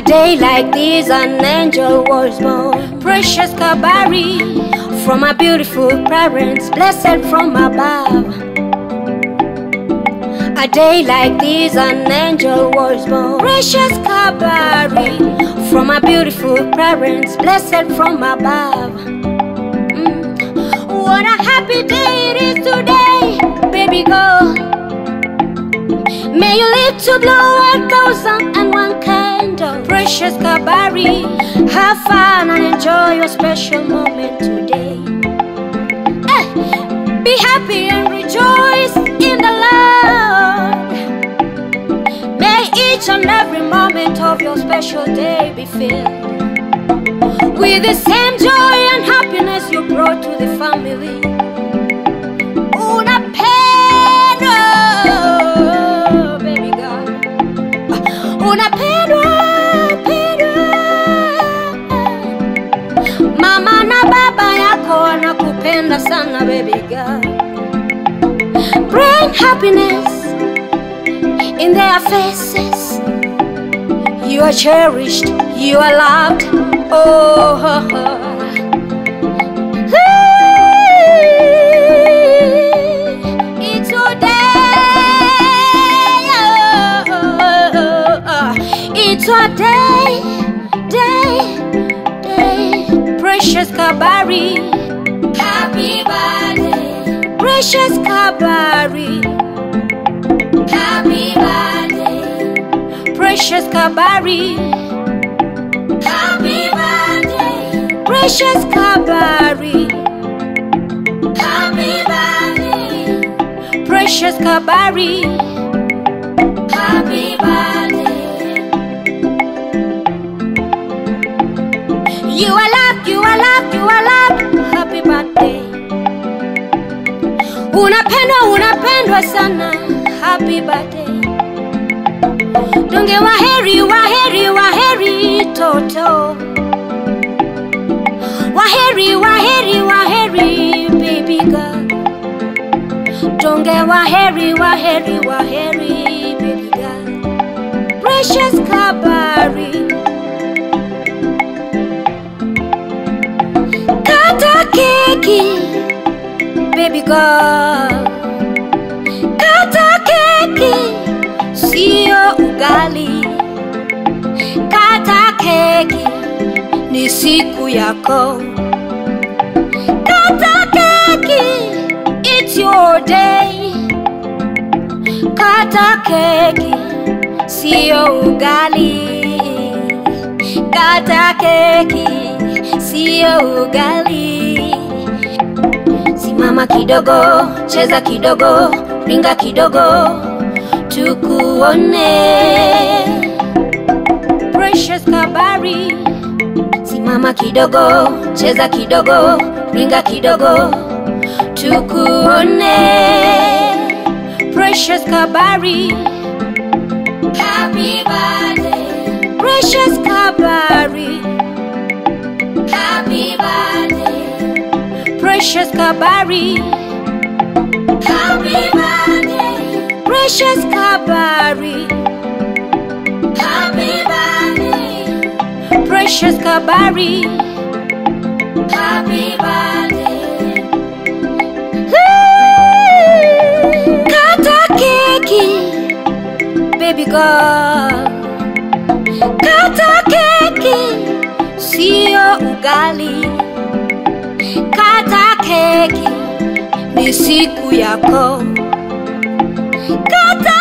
day like this, an angel was born. Precious Kabari, from our beautiful parents, blessed from above. A day like this, an angel was born. Precious Kabari, from our beautiful parents, blessed from above. What a happy day it is today, baby girl. May you live to blow 1,001 candles. Precious Kabari, have fun and enjoy your special moment today. Be happy and rejoice in the Lord. May each and every moment of your special day be filled with the same joy and happiness you brought to the family. Unapendwa, baby girl. Unapendwa, mama na baba yako wanakupenda sana, baby girl. Bring happiness in their faces. You are cherished, you are loved. Oh, it's your day. It's your day. Precious Kabari, happy birthday. Precious Kabari, happy birthday. Precious Kabari, happy birthday. Precious Kabari, happy birthday. Precious Kabari, happy birthday. You are loved, you are loved, you are loved. Happy birthday. Unapendwa sana. Happy birthday. Donge waheri toto. Waheri baby girl. Donge waheri baby girl. Precious Kabari. Kata keki, baby girl. Kata keki, sio ugali. Kata keki, ni siku yako. Kata keki, it's your day. Kata keki, sio ugali. Kata keki, sio ugali. Simama kidogo, cheza kidogo, ringa kidogo, tukuone. Precious Kabari, simama kidogo, cheza kidogo, ringa kidogo, tukuone. Precious Kabari, happy birthday. Precious Kabari, happy birthday. Precious Kabari, happy birthday. Precious Kabari, happy birthday. Precious Kabari, happy birthday. Kata keki, baby girl. Kata keki, sio ugali. Kata keki, ni siku yako. Kata